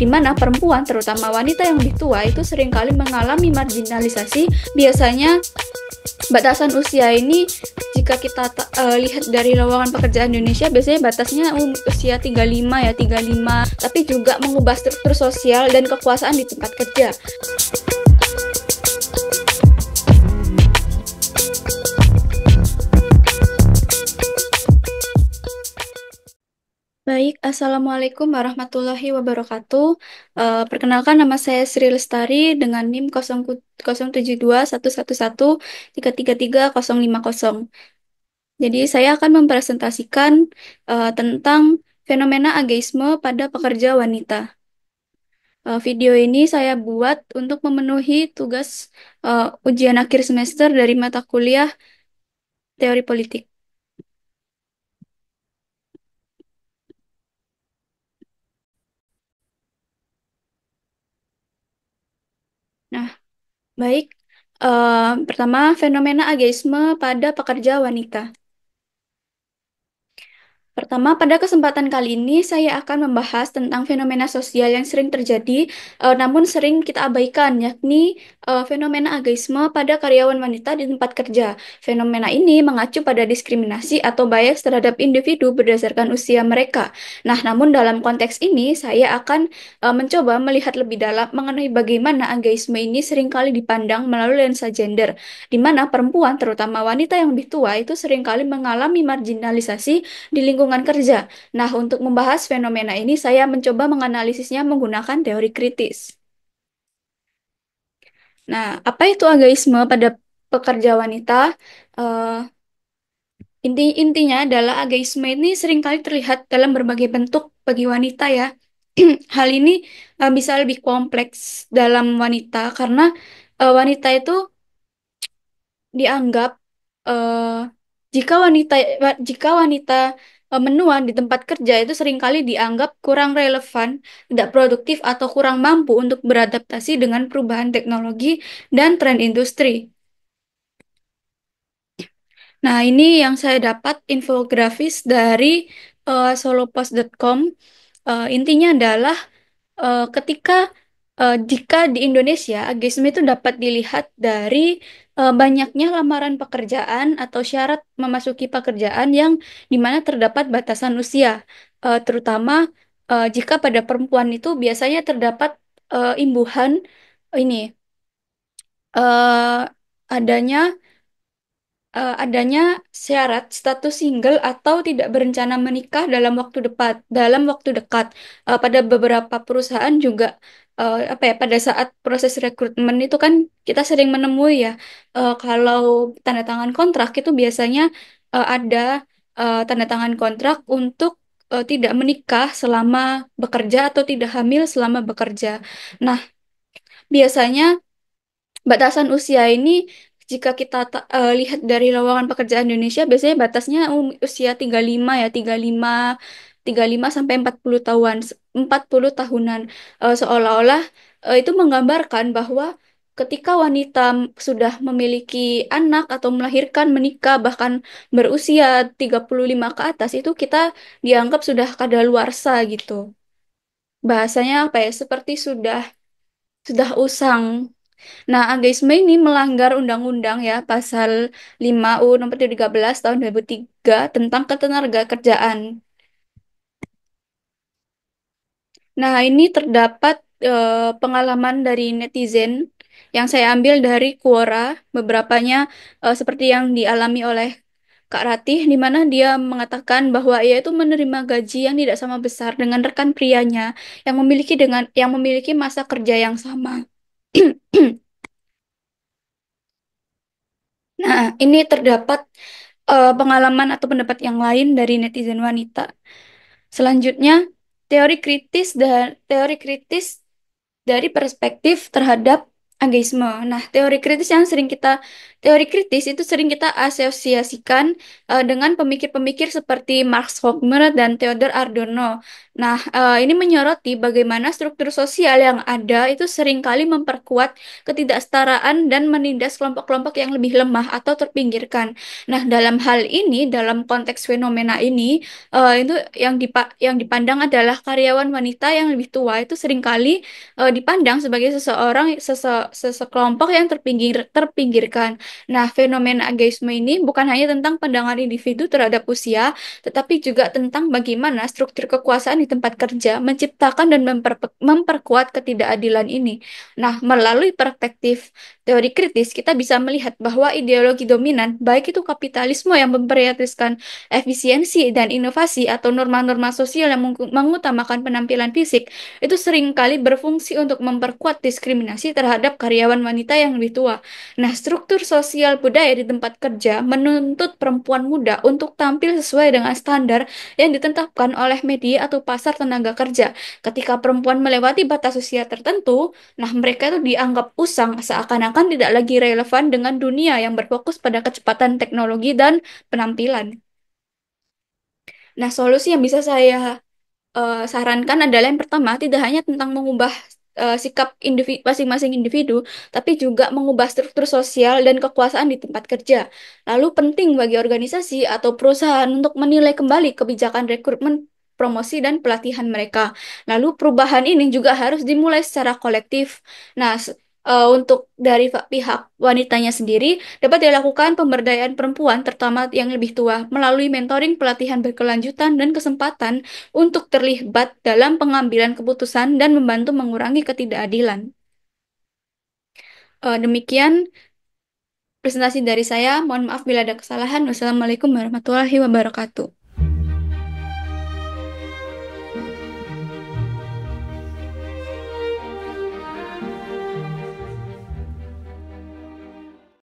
di mana perempuan, terutama wanita yang lebih tua, itu seringkali mengalami marginalisasi. Biasanya batasan usia ini, jika kita lihat dari lowongan pekerjaan Indonesia, biasanya batasnya usia 35 ya, 35, tapi juga mengubah struktur sosial dan kekuasaan di tempat kerja. Baik, Assalamualaikum warahmatullahi wabarakatuh. Perkenalkan, nama saya Sri Lestari dengan NIM 0721113333050. Jadi saya akan mempresentasikan tentang fenomena ageisme pada pekerja wanita. Video ini saya buat untuk memenuhi tugas ujian akhir semester dari mata kuliah Teori Politik. Nah, baik. Pertama, fenomena ageisme pada pekerja wanita. Pertama, pada kesempatan kali ini saya akan membahas tentang fenomena sosial yang sering terjadi, namun sering kita abaikan, yakni fenomena ageisme pada karyawan wanita di tempat kerja. Fenomena ini mengacu pada diskriminasi atau bias terhadap individu berdasarkan usia mereka. Nah, namun dalam konteks ini saya akan mencoba melihat lebih dalam mengenai bagaimana ageisme ini seringkali dipandang melalui lensa gender, di mana perempuan, terutama wanita yang lebih tua, itu seringkali mengalami marginalisasi di lingkungan kerja. Nah, untuk membahas fenomena ini, saya mencoba menganalisisnya menggunakan teori kritis. Nah, apa itu ageisme pada pekerja wanita? Eh, intinya adalah ageisme ini seringkali terlihat dalam berbagai bentuk bagi wanita ya. Hal ini bisa lebih kompleks dalam wanita karena wanita itu dianggap eh, jika wanita menua di tempat kerja itu seringkali dianggap kurang relevan, tidak produktif atau kurang mampu untuk beradaptasi dengan perubahan teknologi dan tren industri. Nah, ini yang saya dapat infografis dari solopost.com. Intinya adalah ketika jika di Indonesia, ageisme itu dapat dilihat dari banyaknya lamaran pekerjaan atau syarat memasuki pekerjaan yang di mana terdapat batasan usia. Terutama jika pada perempuan itu biasanya terdapat imbuhan ini eh, adanya adanya syarat status single atau tidak berencana menikah dalam waktu dekat. Pada beberapa perusahaan juga apa ya, pada saat proses rekrutmen itu kan kita sering menemui ya, kalau tanda tangan kontrak itu biasanya ada tanda tangan kontrak untuk tidak menikah selama bekerja atau tidak hamil selama bekerja. Nah, biasanya batasan usia ini, jika kita lihat dari lowongan pekerjaan Indonesia, biasanya batasnya usia 35 ya, 35 sampai 40 tahunan. Seolah-olah itu menggambarkan bahwa ketika wanita sudah memiliki anak atau melahirkan, menikah, bahkan berusia 35 ke atas, itu kita dianggap sudah kadaluarsa gitu. Bahasanya apa ya? Seperti sudah usang. Nah, ageisme ini melanggar undang-undang ya, pasal 5 UU nomor 13 tahun 2003 tentang ketenagakerjaan. Nah, ini terdapat pengalaman dari netizen yang saya ambil dari Quora, beberapanya seperti yang dialami oleh Kak Ratih, di mana dia mengatakan bahwa ia itu menerima gaji yang tidak sama besar dengan rekan prianya yang memiliki masa kerja yang sama. Nah, ini terdapat pengalaman atau pendapat yang lain dari netizen wanita. Selanjutnya, teori kritis dari perspektif terhadap Ageisme. Nah, teori kritis itu sering kita asosiasikan dengan pemikir-pemikir seperti Max Hockmer dan Theodor Adorno. Nah, ini menyoroti bagaimana struktur sosial yang ada itu seringkali memperkuat ketidaksetaraan dan menindas kelompok-kelompok yang lebih lemah atau terpinggirkan. Nah, dalam hal ini, dalam konteks fenomena ini, itu yang dipandang adalah karyawan wanita yang lebih tua itu seringkali dipandang sebagai sesekelompok yang terpinggirkan. Nah, fenomena ageisme ini bukan hanya tentang pandangan individu terhadap usia, tetapi juga tentang bagaimana struktur kekuasaan di tempat kerja menciptakan dan memperkuat ketidakadilan ini. Nah, melalui perspektif teori kritis, kita bisa melihat bahwa ideologi dominan, baik itu kapitalisme yang memprioritaskan efisiensi dan inovasi atau norma-norma sosial yang mengutamakan penampilan fisik, itu seringkali berfungsi untuk memperkuat diskriminasi terhadap karyawan wanita yang lebih tua. Nah, struktur sosial budaya di tempat kerja menuntut perempuan muda untuk tampil sesuai dengan standar yang ditetapkan oleh media atau pasar tenaga kerja. Ketika perempuan melewati batas usia tertentu, nah mereka itu dianggap usang seakan-akan tidak lagi relevan dengan dunia yang berfokus pada kecepatan teknologi dan penampilan. Nah, solusi yang bisa saya sarankan adalah yang pertama, tidak hanya tentang mengubah sikap masing-masing individu, tapi juga mengubah struktur sosial dan kekuasaan di tempat kerja. Lalu penting bagi organisasi atau perusahaan untuk menilai kembali kebijakan rekrutmen, promosi, dan pelatihan mereka. Lalu perubahan ini juga harus dimulai secara kolektif. Nah, untuk dari pihak wanitanya sendiri, dapat dilakukan pemberdayaan perempuan, terutama yang lebih tua, melalui mentoring, pelatihan berkelanjutan, dan kesempatan untuk terlibat dalam pengambilan keputusan dan membantu mengurangi ketidakadilan. Demikian presentasi dari saya. Mohon maaf bila ada kesalahan. Wassalamualaikum warahmatullahi wabarakatuh.